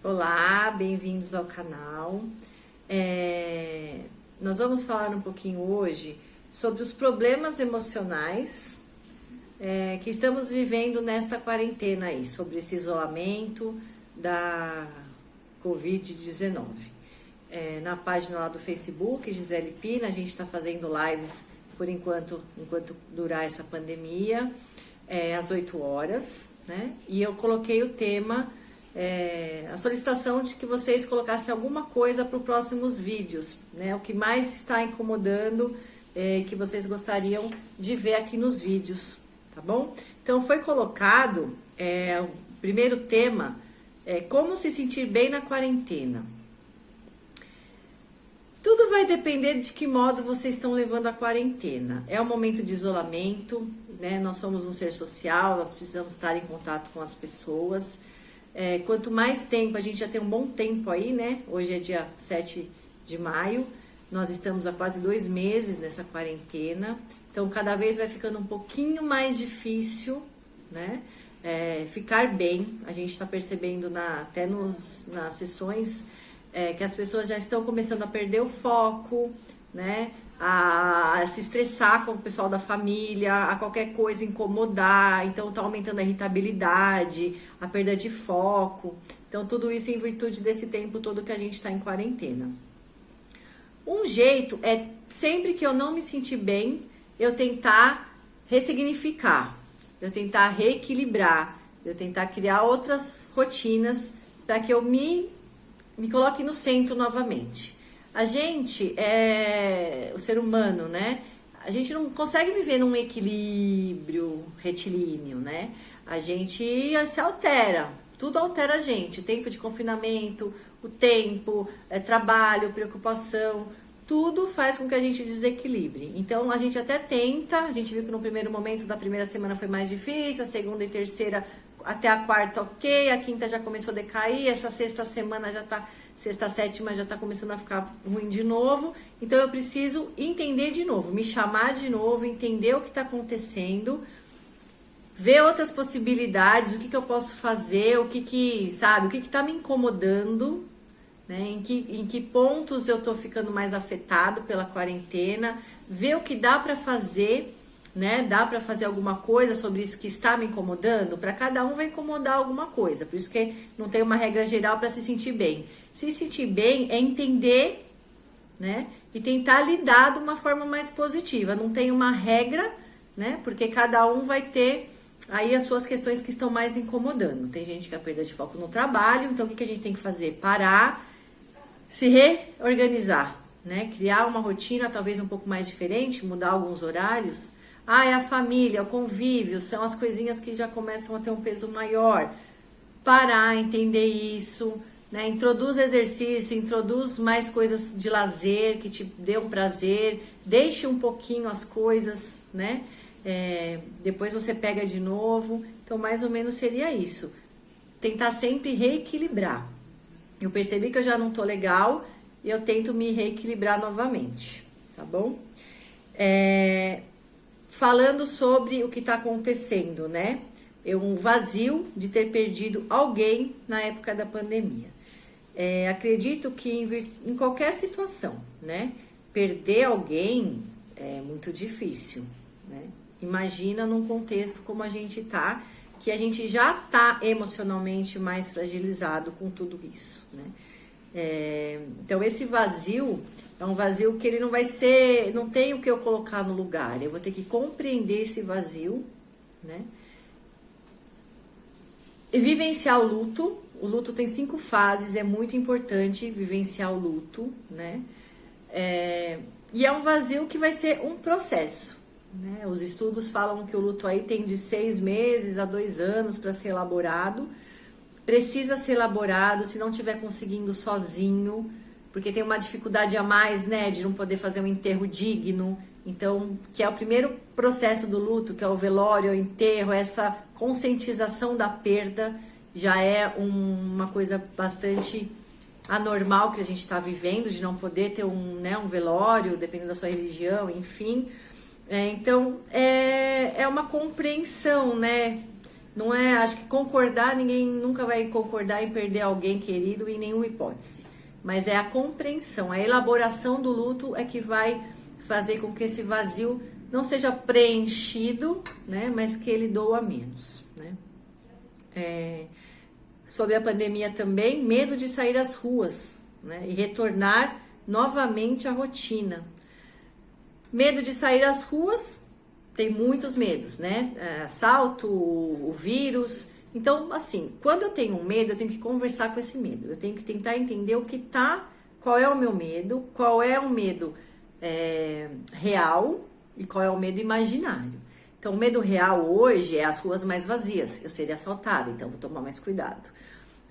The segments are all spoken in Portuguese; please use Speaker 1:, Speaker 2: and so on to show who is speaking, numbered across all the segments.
Speaker 1: Olá, bem-vindos ao canal. Nós vamos falar um pouquinho hoje sobre os problemas emocionais que estamos vivendo nesta quarentena aí, sobre esse isolamento da Covid-19. Na página lá do Facebook, Gisele Pina, a gente está fazendo lives por enquanto durar essa pandemia, às 8 horas, né? E eu coloquei o tema, a solicitação de que vocês colocassem alguma coisa para os próximos vídeos, né? O que mais está incomodando, que vocês gostariam de ver aqui nos vídeos, tá bom? Então foi colocado o primeiro tema, como se sentir bem na quarentena. Tudo vai depender de que modo vocês estão levando a quarentena. É um momento de isolamento, né? Nós somos um ser social, nós precisamos estar em contato com as pessoas. Quanto mais tempo, a gente já tem um bom tempo aí, né? Hoje é dia 7 de maio, nós estamos há quase 2 meses nessa quarentena. Então, cada vez vai ficando um pouquinho mais difícil, né? Ficar bem. A gente está percebendo até nas sessões que as pessoas já estão começando a perder o foco, né? A se estressar com o pessoal da família, a qualquer coisa incomodar, então tá aumentando a irritabilidade, a perda de foco. Então tudo isso em virtude desse tempo todo que a gente está em quarentena. Um jeito é, sempre que eu não me sentir bem, eu tentar ressignificar, eu tentar reequilibrar, eu tentar criar outras rotinas para que eu me coloque no centro novamente. A gente o ser humano, né? A gente não consegue viver num equilíbrio retilíneo, né? A gente se altera, tudo altera a gente. O tempo de confinamento, o tempo, trabalho, preocupação, tudo faz com que a gente desequilibre. Então, a gente até tenta, a gente viu que no primeiro momento da primeira semana foi mais difícil, a segunda e terceira, até a quarta ok, a quinta já começou a decair, essa sexta semana já tá, sexta, sétima já tá começando a ficar ruim de novo. Então eu preciso entender de novo, me chamar de novo, entender o que tá acontecendo, ver outras possibilidades, o que eu posso fazer, o que tá me incomodando, né? Em que pontos eu tô ficando mais afetado pela quarentena, ver o que dá para fazer, né? Dá para fazer alguma coisa sobre isso que está me incomodando? Para cada um vai incomodar alguma coisa, por isso que não tem uma regra geral para se sentir bem. Se sentir bem é entender, né? E tentar lidar de uma forma mais positiva. Não tem uma regra, né? Porque cada um vai ter aí as suas questões que estão mais incomodando. Tem gente que a perda de foco no trabalho, então o que a gente tem que fazer? Parar, se reorganizar, né? Criar uma rotina talvez um pouco mais diferente, mudar alguns horários. É a família, o convívio, são as coisinhas que já começam a ter um peso maior. Parar, entender isso, né? Introduz exercício, introduz mais coisas de lazer que te dê um prazer, deixe um pouquinho as coisas, né? Depois você pega de novo. Então, mais ou menos seria isso. Tentar sempre reequilibrar. Eu percebi que eu já não tô legal e eu tento me reequilibrar novamente, tá bom? Falando sobre o que está acontecendo, né? Um vazio de ter perdido alguém na época da pandemia. Acredito que em qualquer situação, né? Perder alguém é muito difícil, né? Imagina num contexto como a gente tá, que a gente já tá emocionalmente mais fragilizado com tudo isso, né? Então esse vazio é um vazio que ele não vai ser, não tem o que eu colocar no lugar. Eu vou ter que compreender esse vazio, né? E vivenciar o luto. O luto tem 5 fases, é muito importante vivenciar o luto, né? E é um vazio que vai ser um processo, né? Os estudos falam que o luto aí tem de 6 meses a 2 anos para ser elaborado. Precisa ser elaborado, se não estiver conseguindo sozinho, porque tem uma dificuldade a mais, né, de não poder fazer um enterro digno. Então, que é o primeiro processo do luto, que é o velório, o enterro, essa conscientização da perda, já é uma coisa bastante anormal que a gente está vivendo, de não poder ter um velório, dependendo da sua religião, enfim. Então, é uma compreensão, né? Não é, acho que concordar, ninguém nunca vai concordar em perder alguém querido em nenhuma hipótese. Mas é a compreensão, a elaboração do luto é que vai fazer com que esse vazio não seja preenchido, né? Mas que ele doa menos, né? Sobre a pandemia também, medo de sair às ruas, né? E retornar novamente à rotina. Medo de sair às ruas, tem muitos medos, né? Assalto, o vírus. Então, assim, quando eu tenho um medo, eu tenho que conversar com esse medo. Eu tenho que tentar entender qual é o meu medo, qual é o medo real e qual é o medo imaginário. Então, o medo real hoje é as ruas mais vazias. Eu seria assaltada, então vou tomar mais cuidado.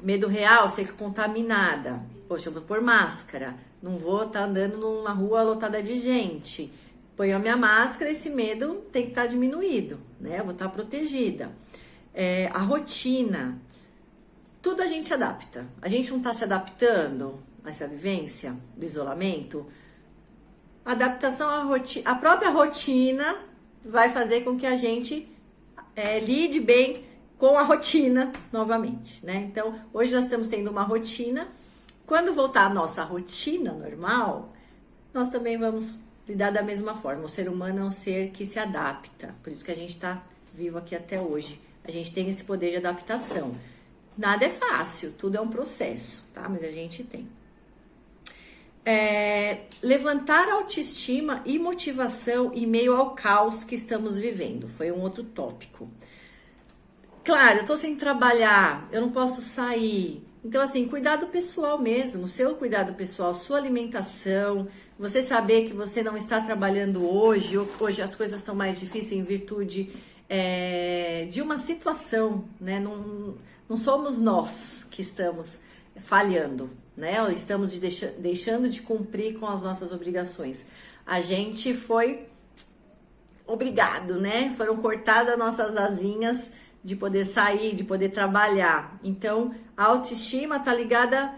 Speaker 1: Medo real, ser contaminada. Poxa, eu vou pôr máscara. Não vou estar andando numa rua lotada de gente. Ponho a minha máscara, esse medo tem que estar diminuído, né? Eu vou estar protegida. A rotina. Tudo a gente se adapta. A gente não está se adaptando a essa vivência do isolamento. A adaptação à rotina, a própria rotina vai fazer com que a gente lide bem com a rotina novamente, né? Então, hoje nós estamos tendo uma rotina. Quando voltar a nossa rotina normal, nós também vamos lidar da mesma forma. O ser humano é um ser que se adapta. Por isso que a gente está vivo aqui até hoje. A gente tem esse poder de adaptação. Nada é fácil, tudo é um processo, tá? Mas a gente tem. Levantar autoestima e motivação em meio ao caos que estamos vivendo. Foi um outro tópico. Claro, eu tô sem trabalhar, eu não posso sair. Então, assim, cuidado pessoal mesmo, seu cuidado pessoal, sua alimentação, você saber que você não está trabalhando hoje, ou hoje as coisas estão mais difíceis em virtude de uma situação, né? Não somos nós que estamos falhando, né? Ou estamos deixando de cumprir com as nossas obrigações. A gente foi obrigado, né? Foram cortadas nossas asinhas de poder sair, de poder trabalhar. Então, a autoestima tá ligada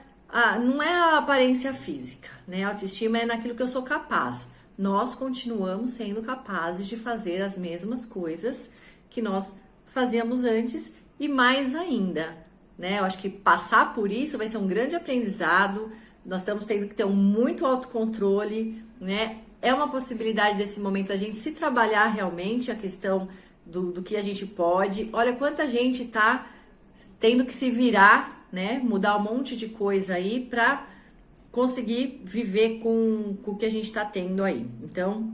Speaker 1: não é a aparência física, né? A autoestima é naquilo que eu sou capaz. Nós continuamos sendo capazes de fazer as mesmas coisas que nós fazíamos antes e mais ainda, né? Eu acho que passar por isso vai ser um grande aprendizado. Nós estamos tendo que ter muito autocontrole, né? É uma possibilidade desse momento a gente se trabalhar realmente a questão do que a gente pode. Olha quanta gente tá tendo que se virar, né? Mudar um monte de coisa aí para conseguir viver com o que a gente está tendo aí. Então,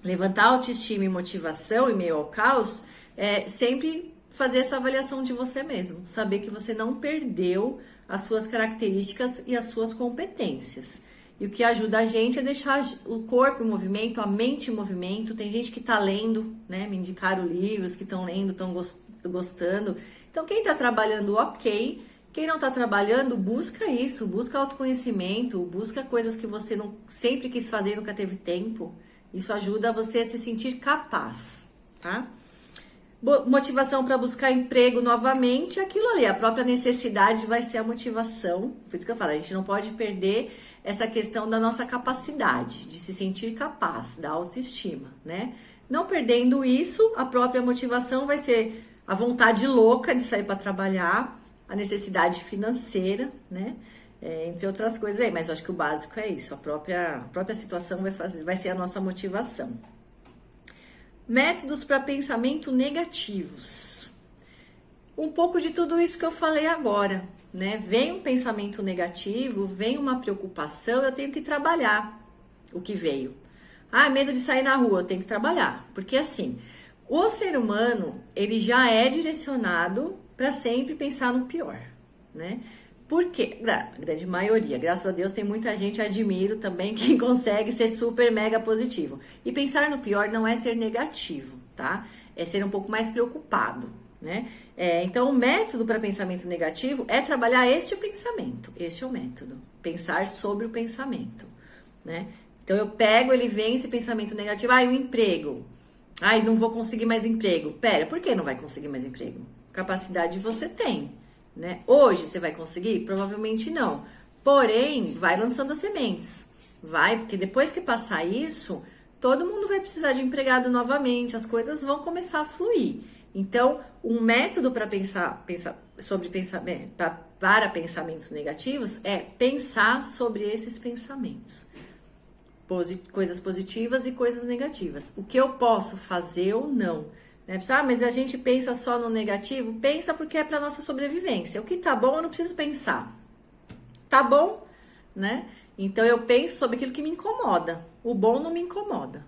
Speaker 1: levantar autoestima e motivação em meio ao caos é sempre fazer essa avaliação de você mesmo. Saber que você não perdeu as suas características e as suas competências. E o que ajuda a gente é deixar o corpo em movimento, a mente em movimento. Tem gente que está lendo, né? Me indicaram livros que estão lendo, estão gostando. Então, quem está trabalhando, ok. Quem não está trabalhando, busca isso. Busca autoconhecimento, busca coisas que você não sempre quis fazer e nunca teve tempo. Isso ajuda você a se sentir capaz, tá? Motivação para buscar emprego novamente, aquilo ali, a própria necessidade vai ser a motivação. Por isso que eu falo, a gente não pode perder essa questão da nossa capacidade, de se sentir capaz, da autoestima, né? Não perdendo isso, a própria motivação vai ser a vontade louca de sair para trabalhar, a necessidade financeira, né? Entre outras coisas aí, mas eu acho que o básico é isso, a própria situação vai ser a nossa motivação. Métodos para pensamento negativos. Um pouco de tudo isso que eu falei agora, né? Vem um pensamento negativo, vem uma preocupação, eu tenho que trabalhar o que veio. Medo de sair na rua, eu tenho que trabalhar. Porque assim, o ser humano, ele já é direcionado para sempre pensar no pior, né? Porque, a grande maioria, graças a Deus, tem muita gente, admiro também quem consegue ser super mega positivo. E pensar no pior não é ser negativo, tá? É ser um pouco mais preocupado, né? Então, o método para pensamento negativo é trabalhar este pensamento. Este é o método. Pensar sobre o pensamento, né? Então, eu pego, ele vem esse pensamento negativo. O emprego. Não vou conseguir mais emprego. Pera, por que não vai conseguir mais emprego? Capacidade você tem. Né? Hoje você vai conseguir? Provavelmente não. Porém, vai lançando as sementes. Vai, porque depois que passar isso, todo mundo vai precisar de empregado novamente, as coisas vão começar a fluir. Então, um método para pensar sobre pensamento, para pensamentos negativos é pensar sobre esses pensamentos. Coisas positivas e coisas negativas. O que eu posso fazer ou não. Né? Mas a gente pensa só no negativo? Pensa porque é para nossa sobrevivência. O que tá bom eu não preciso pensar. Tá bom? Né? Então eu penso sobre aquilo que me incomoda. O bom não me incomoda.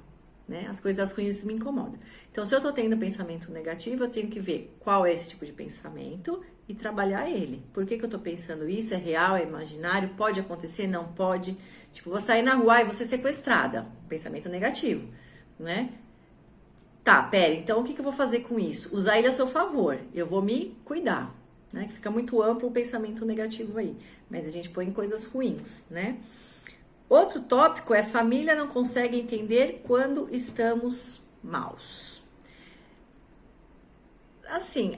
Speaker 1: Né? As coisas ruins me incomodam. Então, se eu tô tendo pensamento negativo, eu tenho que ver qual é esse tipo de pensamento e trabalhar ele. Por que eu tô pensando isso? É real? É imaginário? Pode acontecer? Não pode? Tipo, vou sair na rua e vou ser sequestrada. Pensamento negativo, né? Tá, pera, então o que eu vou fazer com isso? Usar ele a seu favor. Eu vou me cuidar, né? Que fica muito amplo o pensamento negativo aí. Mas a gente põe coisas ruins, né? Outro tópico é família não consegue entender quando estamos maus. Assim,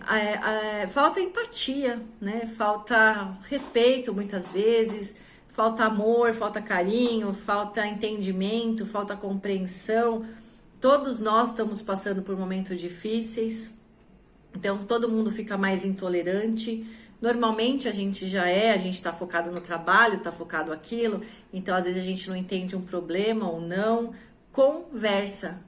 Speaker 1: falta empatia, né? Falta respeito muitas vezes, falta amor, falta carinho, falta entendimento, falta compreensão. Todos nós estamos passando por momentos difíceis, então todo mundo fica mais intolerante. Normalmente a gente tá focado no trabalho, tá focado aquilo, então às vezes a gente não entende um problema ou não. Conversa,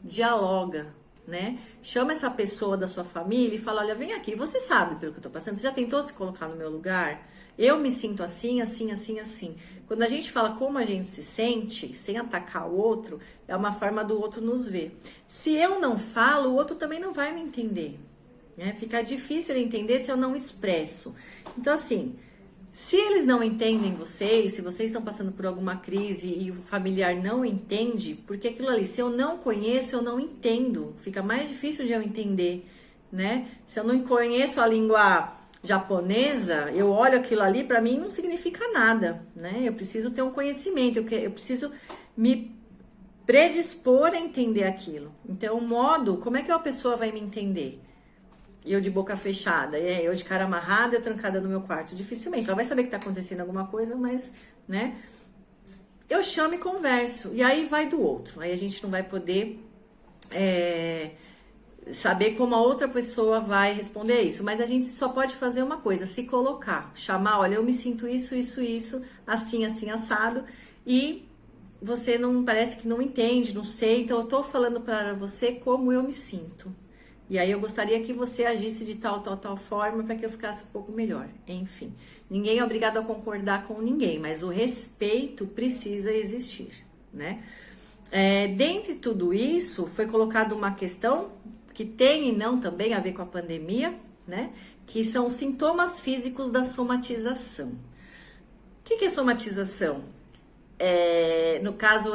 Speaker 1: dialoga, né? Chama essa pessoa da sua família e fala, olha, vem aqui, você sabe pelo que eu tô passando, você já tentou se colocar no meu lugar? Eu me sinto assim, assim, assim, assim. Quando a gente fala como a gente se sente, sem atacar o outro, é uma forma do outro nos ver. Se eu não falo, o outro também não vai me entender. Né? Fica difícil ele entender se eu não expresso. Então, assim, se eles não entendem vocês, se vocês estão passando por alguma crise e o familiar não entende, porque aquilo ali, se eu não conheço, eu não entendo. Fica mais difícil de eu entender, né? Se eu não conheço a língua japonesa, eu olho aquilo ali, para mim não significa nada, né? Eu preciso ter um conhecimento, eu preciso me predispor a entender aquilo. Então, o modo, como é que uma pessoa vai me entender? Eu de boca fechada, eu de cara amarrada, eu trancada no meu quarto. Dificilmente, ela vai saber que tá acontecendo alguma coisa, mas, né? Eu chamo e converso, e aí vai do outro. Aí a gente não vai poder saber como a outra pessoa vai responder isso, mas a gente só pode fazer uma coisa, se colocar, chamar, olha, eu me sinto isso, isso, isso, assim, assim, assado, e você não, parece que não entende, não sei, então eu tô falando para você como eu me sinto. E aí eu gostaria que você agisse de tal forma para que eu ficasse um pouco melhor. Enfim, ninguém é obrigado a concordar com ninguém, mas o respeito precisa existir, né? Dentre tudo isso, foi colocada uma questão que tem e não também a ver com a pandemia, né? Que são os sintomas físicos da somatização. O que é somatização? No caso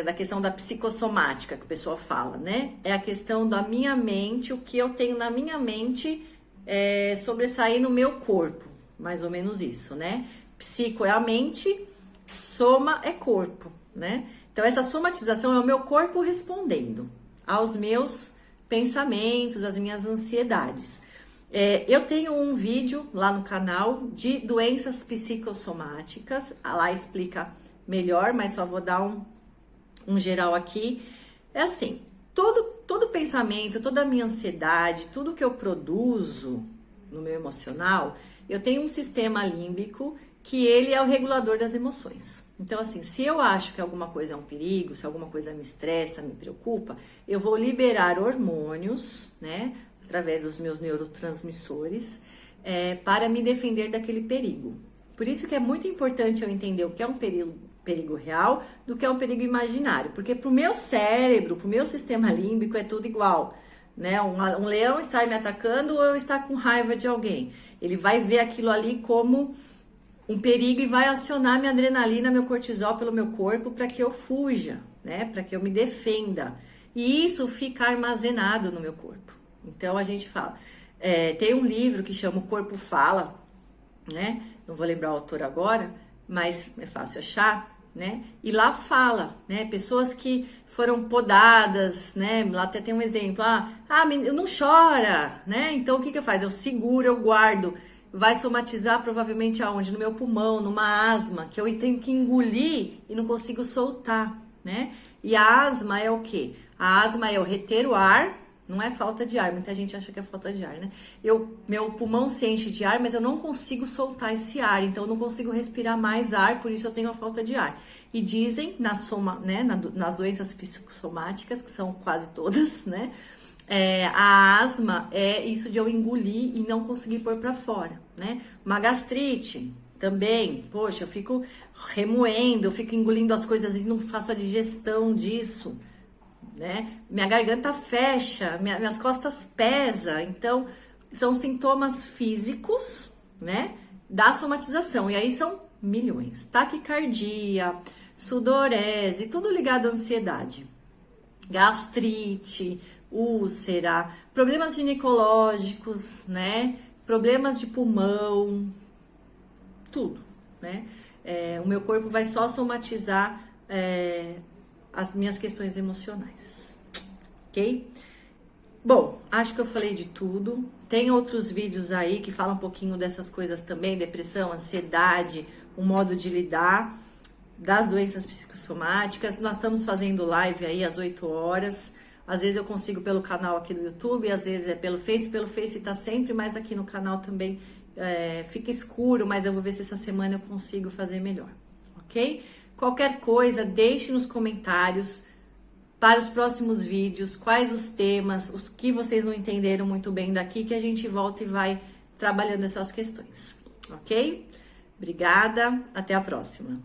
Speaker 1: da questão da psicossomática que o pessoal fala, né? É a questão da minha mente, o que eu tenho na minha mente sobressair no meu corpo, mais ou menos isso, né? Psico é a mente, soma é corpo, né? Então essa somatização é o meu corpo respondendo aos meus pensamentos, às minhas ansiedades. Eu tenho um vídeo lá no canal de doenças psicossomáticas, lá explica melhor, mas só vou dar um geral aqui. É assim, todo pensamento, toda a minha ansiedade, tudo que eu produzo no meu emocional, eu tenho um sistema límbico que ele é o regulador das emoções. Então, assim, se eu acho que alguma coisa é um perigo, se alguma coisa me estressa, me preocupa, eu vou liberar hormônios, né, através dos meus neurotransmissores, para me defender daquele perigo. Por isso que é muito importante eu entender o que é um perigo real do que é um perigo imaginário, porque para o meu cérebro, para o meu sistema límbico é tudo igual, né? Um leão está me atacando ou eu estar com raiva de alguém, ele vai ver aquilo ali como um perigo e vai acionar minha adrenalina, meu cortisol pelo meu corpo para que eu fuja, né? Para que eu me defenda, e isso fica armazenado no meu corpo. Então a gente fala, tem um livro que chama O Corpo Fala, né? Não vou lembrar o autor agora, mas é fácil achar, né? E lá fala, né? Pessoas que foram podadas, né? Lá até tem um exemplo, não chora, né? Então o que eu faço? Eu seguro, eu guardo. Vai somatizar provavelmente aonde? No meu pulmão, numa asma, que eu tenho que engolir e não consigo soltar, né? E a asma é o quê? A asma é eu reter o ar, Não é falta de ar, muita gente acha que é falta de ar, né? Meu pulmão se enche de ar, mas eu não consigo soltar esse ar, então eu não consigo respirar mais ar, por isso eu tenho a falta de ar. E dizem, nas doenças psicossomáticas, que são quase todas, né? A asma é isso de eu engolir e não conseguir pôr pra fora, né? Uma gastrite também, poxa, eu fico remoendo, eu fico engolindo as coisas e não faço a digestão disso, né? Minha garganta fecha, minhas costas pesam. Então, são sintomas físicos, né? Da somatização. E aí são milhões. Taquicardia, sudorese, tudo ligado à ansiedade. Gastrite, úlcera, problemas ginecológicos, né? Problemas de pulmão, tudo, né? O meu corpo vai só somatizar as minhas questões emocionais, ok? Bom, acho que eu falei de tudo. Tem outros vídeos aí que falam um pouquinho dessas coisas também, depressão, ansiedade, o modo de lidar das doenças psicossomáticas. Nós estamos fazendo live aí às 8 horas. Às vezes eu consigo pelo canal aqui do YouTube, às vezes é pelo Face tá sempre, mas aqui no canal também fica escuro, mas eu vou ver se essa semana eu consigo fazer melhor, ok? Qualquer coisa, deixe nos comentários para os próximos vídeos, quais os temas, os que vocês não entenderam muito bem daqui, que a gente volta e vai trabalhando essas questões, ok? Obrigada, até a próxima.